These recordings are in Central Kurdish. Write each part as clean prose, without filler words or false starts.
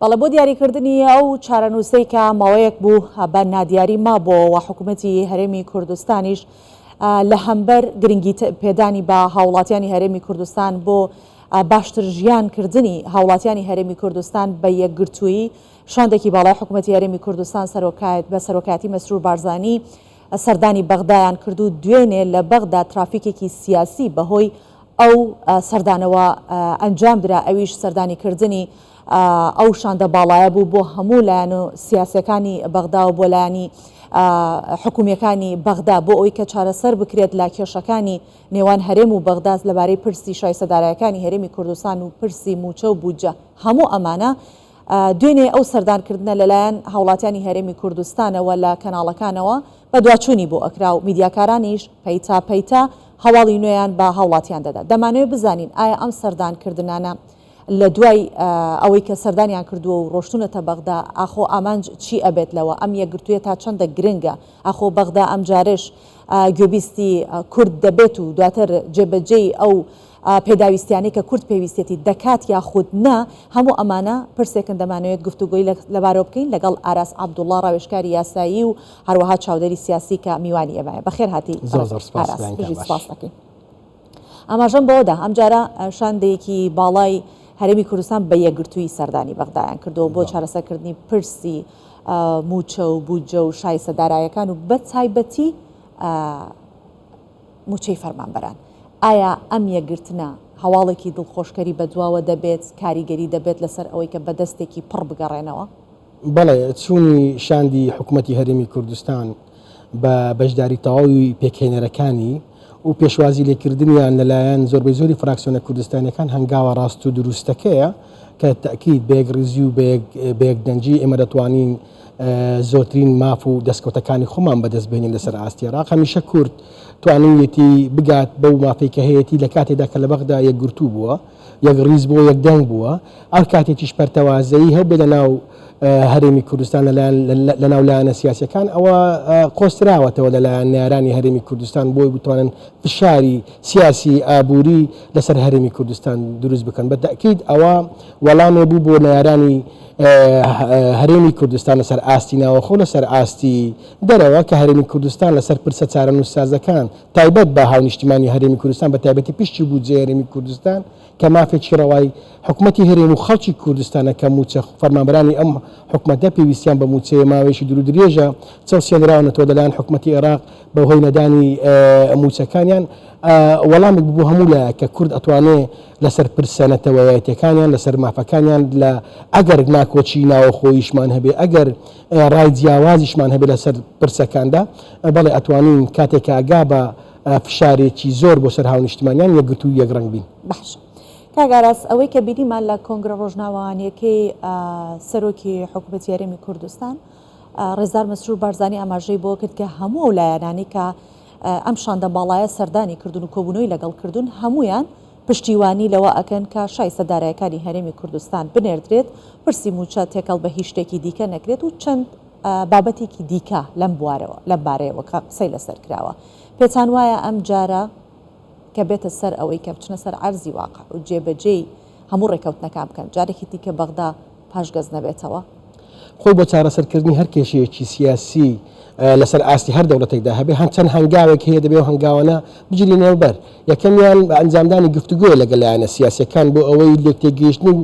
بەڵێ بۆ دیاریکردنی ئەو چارەنووسەی کە ماوەیەک بوو بە نادیاری مابووە و حکوومەتی هەرێمی کوردستانیش لە هەمبەر گرنگی پێدانی بە هاوڵاتیانی هەرێمی کوردستان بۆ باشتر ژیانکردنی هاوڵاتیانی هەرێمی کوردستان بە یەکگرتووی شاندێکی باڵای حکوومەتی هەرێمی کوردستان بە سەرۆکاتی مەسرور بارزانی سەردانی بەغدایان کردو دوێنێ لە بەغدا ترافیکێکی سیاسی بەهۆی ئەو سەردانەوە ئەنجام درا ئەویش سەردانیکردنی ئەو شاندە باڵایە بوو بۆ هەموو لایەن و سیاسەکانی بەغدا و بۆ لایانی حکوومیەکانی بەغدا بۆ ئەوی کە چارەسەر بکرێت لا کێشەکانی نێوان هەرێم و بەغداز لەبارەی پرسی شایستەدارایەکانی هەرێمی کوردستان و پرسی موچە و بودجە هەموو ئەمانە دوێنێ ئەو سەردانکردنە لەلایەن هاوڵاتیانی هەرێمی کوردستانەوە لە کەناڵەکانەوە بە دوچوونی بۆ ئەکرا و میدیاکارانیش پەیتا هەواڵی نوێیان بە هاوڵاتیان دەدا. دەمانوێت بزانین ئایا ئەم سەردانکردنانە لە دوای ئەوەی کە سەردانیان کردووە و ڕۆشتونەتە بەغدا ئاخۆ ئامانج چی ئەبێت لەوە ئەم یەکگرتوویە تا چەندە گرنگە ئاخۆ بەغدا ئەم جارش گوێبیستی کورد دەبێت و دواتر جێبەجێی ئەو پێداویستیانەی کە کورد پێویستێتی دەکات یاخود نا هەموو ئەمانە پرسێکن دەمانەوێت گفتوگۆی لەبارەوە بکەین لەگەڵ ئاراس عەبدوڵڵا ڕاوێژکاری یاسایی و هەروەها چاودەری سیاسی کە میوانی ئێمەیە. بەخێر هاتی سپاس دەکەین. ئاماژەم بۆدا ئەم جارە شاندەیەکی باڵای هەرێمی کوردستان بە یەکگرتووی سەردانی بەغدایان کردەوە بۆ چارەسەرکردنی پرسی موچە و بودجە و شایستەدارایەکان و بە تایبەتی موچەی فەرمانبەران. ئایا ئەم یەکگرتنە هەواڵێکی دڵخۆشکەری بەدواوە دەبێت کاریگەری دەبێت لەسەر ئەوەی کە بەدەستێکی پڕ بگەڕێنەوە؟ بەڵێ چوونی شاندی حکوومەتی هەرێمی کوردستان بە بەشداری تەواوی پێکهێنەرەکانی و پێشوازی لێکردنیان لەلایەن زۆربەی زۆری فراکسیۆنە کوردستانیەکان هەنگاوە ڕاست و دروستەکەیە کە تەکید بەیەک ڕێزی و بەیەک دەنجی ئێمە دەتوانین زۆرترین ماف و دەستکەوتەکانی خۆمان بەدەست بێنین لەسەر ئاستی عێراق. هەمیشە کورد توانیویەتی بگات بەو مافەی کە هەیەی لە کاتێکدا کە لە بەغدا یەکگرتوو بووە یەک ڕیز بۆ یەک دەنگ بووە ئەو کاتێکیش پەرتەوازەیی هەبێ لەناو هەرێمی کوردستان لەناو لایەنە سیاسیەکان ئەوە قۆستراوەتەوە لەلایەن نارانی هەرێمی کوردستان بۆی بتوانن فشاری سیاسی ئابووری لەسەر هەرێمی کوردستان دروست بکەن. بە تەکید ئەوە وەڵامێ بوو بۆ نارانی هەرێمی کوردستان لەسەر ئاستی ناوەخۆ لەسەر ئاستی دەرەوە کە هەرێمی کوردستان لەسەر پرسە چارەنووسسازەکان تایبەت بە هاونیشتیمانی هەرێمی کوردستان بە تایبەتی پشتی بودجێ هەرێمی کوردستان کە مافێکی ڕەوای حکوومەتی هەرێم و خەڵکی کوردستانە کە موچە فەرمانبەرانی ئەم حکوومەتە پێویستیان بە موچەیە ماوەیەکی دوور درێژە چەوسێنراونەتەوە لەلایەن حکوومەتی عێراق بە هۆی نەدانی موچەکانیان وەڵامێک بوو هەموو لایە کە کورد ئەتوانێ لەسەر پرسە نەتەوەیەتیەکانیان لەسەر مافەکانیان لە ئەگەر ناکۆچی ناوەخۆیشمان هەبێ ئەگەر ڕای جیاوازیشمان هەبێ لەسەر پرسەکاندا بەڵێ ئەتوانین کاتێک ئاگا بە فشارێکی زۆر بۆ سەر هاونیشتمانیان یەکگرتوو یەکڕەنگ بین. باش کاگاراس ئەوەی کە بینیمان لە کۆنگرە ڕۆژناوانیەکەی سەرۆکی حکوومەتی هەرێمی کوردستان ڕێزدار مەسرور بارزانی ئاماژەی بۆ کرد کە هەموو ئەو لایەنانی کە ئەم شاندە باڵایە سەردانی کردوون و کۆبوونەوەی لەگەڵ کردوون هەمویان پشتیوانی لەوە ئەکەن کە شایستەدارایەکانی هەرێمی کوردستان بنێردرێت پرسی موچە تێکەڵ بە هیچ شتێکی دیکە نەکرێت و چەند بابەتێکی دیکە لەم بارەیەوە کە قسەی لەسەر کراوە. پێتان وایە ئەم جارە کە بێتە سەر ئەوەی کە بچنە سەر عەرزی واقع و جێبەجێی هەموو ڕێکەوتنەکان بکەن جارێکی دیکە بەغدا پاشگەز نەبێتەوە؟ خۆی بۆ چارەسەرکردنی هەر کێشەیەکی سیاسی لەسەر ئاستی هەر دەوڵەتێکدا هەبێ هەمچەند هەنگاوێک هەیە دەبێ و هەنگاوانە بجلی نێوبەر یەکەمیان بە ئەنجامدانی گفتوگۆ لەگەڵ لایەنە سیاسیەکان بۆ ئەوەی لێکتێگەیشتن و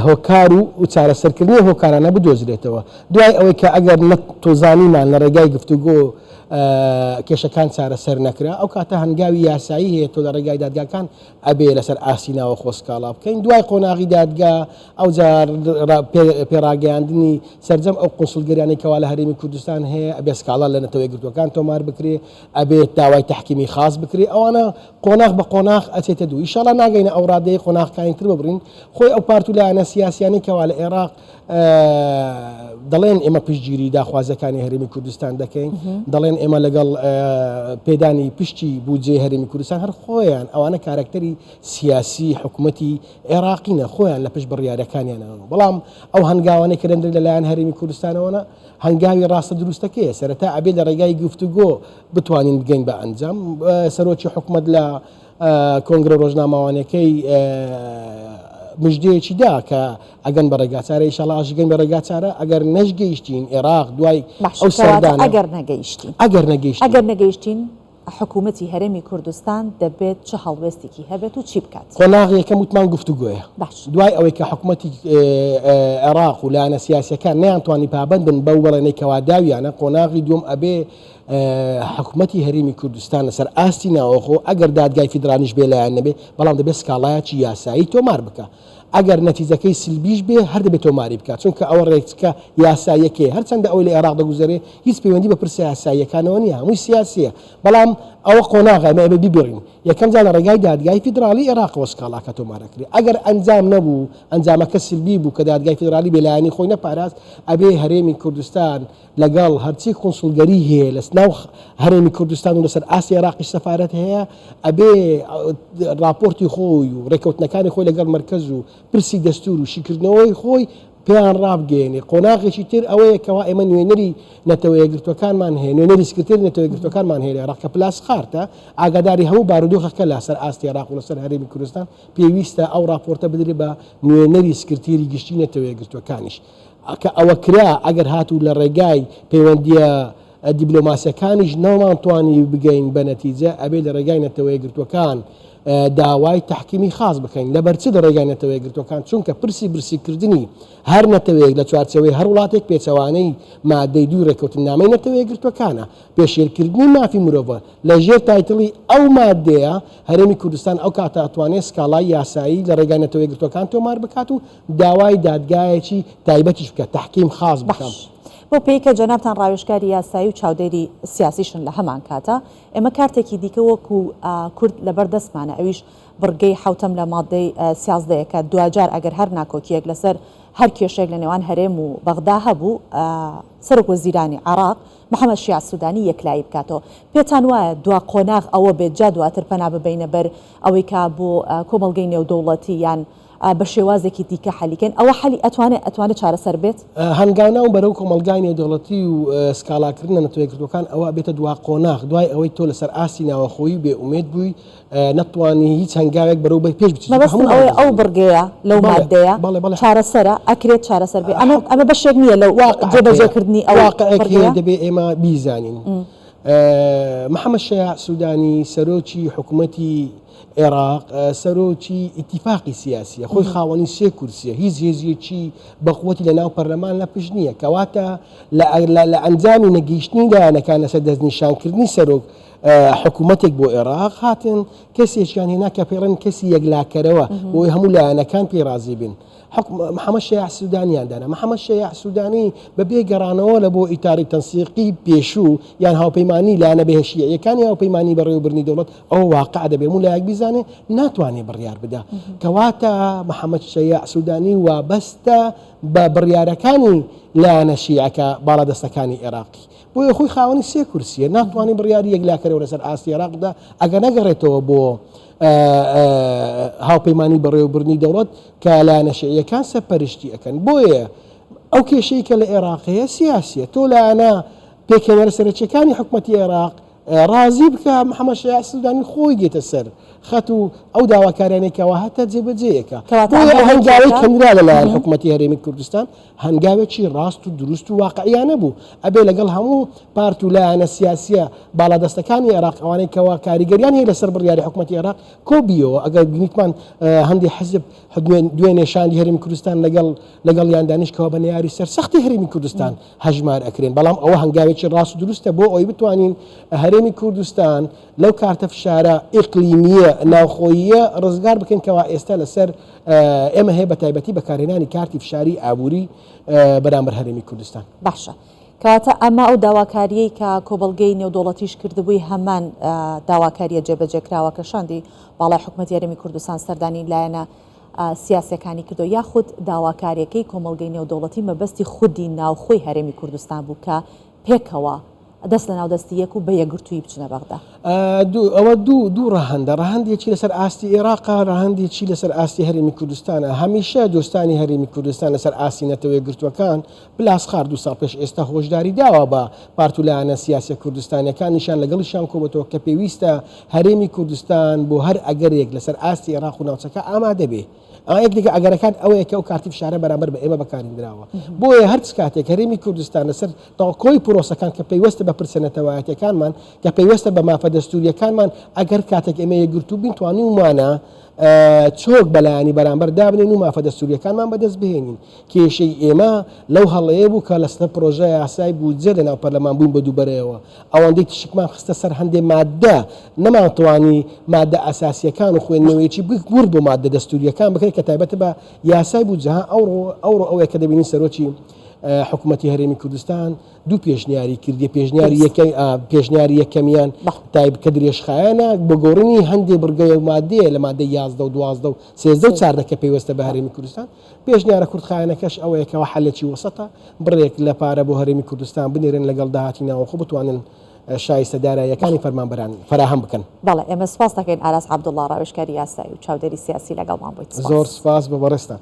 هۆکار و چارەسەرکردنی هۆکارانە بدۆزرێتەوە دوای ئەوەی کە ئەگەر تۆزانیمان لە ڕێگای گفتوگۆ کێشەکان چارەسەر نەکرا ئەو کاتە هەنگاوی یاسایی هەیە تۆ لە ڕێگای دادگاکان ئەبێ لەسەر ئاستی ناوە خۆسکاڵا بکەین دوای قۆناغی دادگا ئەو جار پێڕاگەیاندنی سەرجەم ئەو قونسڵگەریانەی کەوا لە هەرێمی کوردستان هەیە ئەبێ سکاڵا لە نەتەوەی گرتوەکان تۆمار بکرێ ئەبێت داوای تحکیمی خاص بکرێ ئەوانە قۆناغ بە قۆناغ ئەچێتە دوو ئینشاڵڵا ناگەینە ئەو ڕادەیە قۆناغکانیتر ببڕین خۆی ئەو پارت و لایەنە سیاسیانی کەوا لە عێراق دەڵێن ئێمە پشتگیری داخوازەکانی هەرێمی کوردستان دەکەین دەڵێن ئێمە لەگەڵ پێدانی پشتی بودجێ هەرێمی کوردستان هەر خۆیان ئەوانە کارکتەری سیاسی حکوومەتی عێراقینە خۆیان لە پشت بڕیارەکانیانەوە بەڵام ئەو هەنگاوانەی کە دەندر لەلایەن هەرێمی کوردستانەوەە هەنگاوی ڕاستە دروستەکەیە سەرەتا ئەبێ لە ڕێگای گفتوگۆ بتوانین بگەین بە ئەنجام سەرۆکی حکوومەت لە کۆنگرە ڕۆژنامەوانەکەی مژدەیەکی دا کە ئەگەن بە ڕێگاچارە ئینشاڵڵا ئاشگەین بە ڕێگاچارە ئەگەر نەشگەیشتین عێراق دوای ئەو سەردانە ئەگەر نەگەیشتین حکوومەتی هەرێمی کوردستان دەبێت چه هەڵوێستێکی هەبێت و چی بکات؟ قۆناغ یەکەم وتمان گفتوگۆیە دوای ئەوەی کە حکوومەتی عێراق و لایەنە سیاسیەکان نەیانتوانی پابند بن بەو بەڵێنەی کەوا داویانە قۆناغی دووەم ئەبێ حکوومەتی هەرێمی کوردستان لەسەر ئاستی ناوەخۆ ئەگەر دادگای فیدرالیش بێ لایەن نەبێ بەڵام دەبێت سکاڵایەکی یاسایی تۆمار بکە ئەگەر نەتیجەکەی سلبیش بێ هەر دەبێت تۆماری بکات چونکە ئەوە ڕێکچکە یاساییەکێ هەرچەندە ئەوەی لە عێراق دەگوزارێ هیچ پەیوەندی بە پرسە یاساییەکانەوە نییە هەمووی سیاسیە بەڵام ئەوە قۆناغە ئەمە ئەبێ بیبڕین یەکەم جا لە ڕێگای دادگای فیدرالی عێراقەوە سکاڵاکە تۆمارەکرێ ئەگەر ئەنجام نەبوو ئەنجامەکە سلبی بوو کە دادگای فیدرالی بێلایەنی خۆی نەپاراست ئەبێ هەرێمی کوردستان لەگەڵ هەرچی کۆنسولگەری هەیە لە ناو هەرێمی کوردستان و لەسەر ئاسی عێراقیش سەفارەت هەیە ئەبێ راپۆرتی خۆی و ڕێکەوتنەکانی خۆی لەگەڵ مەرکەز و پرسی دەستور و شیکردنەوەی خۆی پێیان ڕابگەێنێ قۆناغێکی تر ئەوەیە کەوا ئێمە نوێنەری نەتەوە یەکگرتوەکانمان هەیە نوێنەری سکرتێری نەتەوە یەکگرتوەکانمان هەیە لە عێراق کە پلاس خارتە ئاگاداری هەموو بارودۆخەکە لەسەر ئاستی عێراق و لەسەر هەرێمی کوردستان پێویستە ئەو راپۆرتە بدرێ بە نوێنەری سکرتێری گشتی نەتەوە یەکگرتوەکانیش کە ئەوە کرا ئەگەر هاتوو لە ڕێگای پەیوەندیە دیبلۆماسیەکانیش نەمانتوانی بگەین بە نەتیجە ئەبێ لە ڕێگای نەتەوە یەکگرتوەکان داوای تحکیمی خاص بکەین لەبەرچی لە ڕێگای نەتەوە یەکگرتوەکان چونکە برسیکردنی هەر نەتەوەیەک لە چوارچەوەی هەر وڵاتێک پێچەوانەی مادەی دوو ڕێکەوتنامەی نەتەوە یەکگرتوەکانە پێشێرکردنی مافی مرۆڤ لە ژێر تایتڵی ئەو مادەیە هەرێمی کوردستان ئەو کاتە ئەتوانێت سکاڵای یاسایی لە ڕێگای نەتەوە یەکگرتوەکان تۆمار بکات و داوای دادگایەکی تایبەتیش بکات تحکیم خاص بکات بۆ پێیکە جەنابتان ڕاوێژکاری یاسایی و چاودێری سیاسیشن لە هەمان کاتە ئێمە کارتێکی دیکە وەکو کورد لەبەر دەستمانە ئەویش بڕگەی حوتەم لە مادەی 13 کە دوجار ئەگەر هەر ناکۆکیەک لەسەر هەر کێشێک لە نێوان هەرێم و بەغدا هەبوو سەرۆک وەزیرانی عێراق محەممەد شیع سوودانی یەکلایی بکاتەوە پێتان وایە دوا قۆناغ ئەوە بێت جا دواتر پەنا ببینە بەر ئەوەی کا بۆ کۆمەڵگەی نێودەوڵەتی یان بە شێوازێکی دیکە حەلیکەن ئەوە حەلی ئەتوانێت چارەسەر بێت هەنگاونا و بەرەو کۆمەلگای نێودەوڵەتی و سکاڵاکردنە نەتەوە یەکگرتوەکان ئەوە بێتە دوا قۆناغ دوای ئەوەی تۆ لەسەر ئاسی ناوەخۆیی بێ ئومێد بووی نەتوانی هیچ هەنگاوێک بەرەو بە پێش بچیت ئەو بڕگەیە لەو مادەیە چارەسەرە ئەکرێت چارەسەر بێ ئەمە بەشێک نییە لەو جێبەجێکردنی ئەوواقعەیە دەبێ ئێمە بیزانین محەممەد شیع سوودانی سەرۆکی حکوومەتی عێراق سەرۆکی ئیتیفاقی سیاسیە خۆی خاوەنی سێ کورسیە هیچ هێزیەکی بەقوەتی لە ناو پەرلەمان لە پشت نییە کەواتە لە ئەنجامی نەگەیشتنی لایەنەکان لەسەر دەستنیشانکردنی سەرۆک حکوومەتێک بۆ عێراق هاتن کەسێکیان هێنا کە پێڕن کەسی یەکلاکەرەوە بۆی هەموو لایەنەکان پێڕازی بن محەممەد شیع سوودانیان دانا محەممەد شیع سوودانی بە بێگەڕانەوە لە بۆ ئیتاری تەنسیقی پێشوو یان هاوپەیمانی لاەنە بەهێشیەکانی هاوپەیمانی بەڕێوەبرنی دەوڵەت ئەو واقع دەبێ و لایەک بیزانێ ناتوانێت بڕیار بدا کەواتە محەممەد شیع سوودانی وابەستە بە بڕیارەکانی لایەنە شیعەکە باڵادەستەکانی عێراقی بۆیە خۆی خاوەنی سێ کورسیە ناتوانانی بڕیاری یەکلاکەرەوە لەسەر ئاستی عێراقدا ئەگەر نەگەڕێتەوە بۆ هاوپەیمانی بەڕێوەبرنی دەوڵەت کە لایەنە شیعیەکان سەرپەرشتی ئەەکەن بۆیە ئەو کێشەی کە لە عێراقەیە سیاسیە تۆ لایەنە پێکەنەرە سەرچیەکانی حکوومەتی عێراق ڕازی بکە محەممەد شیع سوودانی خۆی گێتە سەر خەت و ئەو داواکارانێکەوە هاتە جێبەجێیەکە هەنگاوی کەندرا لەلایەن حکوومەتی هەرێمی کوردستان هەنگاوێکی ڕاست و دروست و واقعیانە بوو ئەبێ لەگەڵ هەموو پارت و لایەنە سیاسیە باڵادەستەکانی عێراق ئەوانەیەکەوە کاریگەریان هەیە لەسەر بڕیاری حکوومەتی عێراق کۆبیەوە ئەگەر بینیتمان هەندی حزب دوێنێشانی هەرێمی کوردستان لەگەڵ یاندانیشکەوە بە نەیاری سەرسەختی هەرێمی کوردستان هەژمار ئەکرێن بەڵام ئەوە هەنگاوێکی ڕاست و دروستە بۆ ئەوی بتوانین هەرێمی کوردستان لەو کارتە فشارە ئیقلیمیە ناوخۆییە ڕزگار بکەن کەوا ئێستا لەسەر ئێمە هەیە بە تایبەتی بەکارهێنانی کارتی فشاری ئابووری بەرامبەر هەرێمی کوردستان باشە کەواتە ئەمە ئەو داواکاریەی کە کۆبەڵگەی نێودەوڵەتیش کردبووی هەمان داواکاریە جێبەجێکراوە کە شاندی باڵای حکوومەتی هەرێمی کوردستان سەردانی لایەنە سیاسەکانی کردو یاخود داواکاریەکەی کۆمەڵگەی نێودەوڵەتی مەبەستی خودی ناوخۆی هەرێمی کوردستان بوو کە پێکەوە دەست لە ناودەستی یەک و بە یەکگرتووی بچنە بەغدا ئەوە دوو ڕەهەندە ڕەهەندێکی لەسەر ئاستی عێراقا ڕەهەندێکی لەسەر ئاستی هەرێمی کوردستانە هەمیشە دۆستانی هەرێمی کوردستان لەسەر ئاستی نەتەوە یەکگرتوەکان پلاسخار 2 ساڵ پێش ئێستا هۆشداری داوە بە پارت و لایەنە سیاسە کوردستانیەکان نیشان لەگەڵیشان کۆبەتەوە کە پێویستە هەرێمی کوردستان بۆ هەر ئەگەرێک لەسەر ئاستی عێراق و ناوچەکە ئامادە بێ یەک ئەگەرەکان ئەوەیە کە ئەو کارتی فشارە بەرامبەر بە ئێمە بەکارهێنراوە بۆیە هەرچ کاتێک هەرێمی کوردستان لەسەر تاکۆی پرۆسەکان کە پێیوەستە بە پرسەنەتەوایەتەکانمان کە پێیوەستە بە مافە دەستوریەکانمان ئەگەر کاتێک ئێمە یەکگرتوو بین توانین وانە چۆک بەلایانی بەرامبەر دابنین و مافە دەستوریەکانمان بەدەست بهێنین کێشەی ئێمە لەو هەڵەیە بوو کە لەسەر پرۆژە یاسای بودجە لە ناو پەرلەمان بووین بە دووبەرەوە ئەوەندەی تشکمان خستە سەر هەندێک مادە نەمانتوانی مادە ئاساسیەکان و خوێندنەوەیکی بورد بۆ مادە دەستوریەکان بکرێت کە تایبەتە بە یاسای بودجە ئەوڕۆ ئەوەیە کە دەبینین سەرۆکی حکوومەتی هەرێمی کوردستان دوو پێشنیاری کردی پێشنیاری یەکەمیان تایب کە درێژخایەنە بە گۆڕنی هەندێک بڕگەی و مادەیە لە مادەی 11 و 12 و 13 و 14 کە پێوەستە بە هەرێمی کوردستان پێشنیارە کورتخایەنەکەش ئەوەیەکەوە حەلەکی وسەتە بڕێک لە پارە بۆ هەرێمی کوردستان بنێرن لەگەڵ داهاتی ناوەخۆ بتوانن شایستە داراییەکانی فەرمانبەران فراهەم بکەن. بەڵێ ئێمە سپاس دەکەین ئاراس عەبدوڵڵا ڕاوێژکاری یاسایی و چاودێری سیاسی لەگەڵمان بوویت. زۆر سپاس بە بەڕێستان.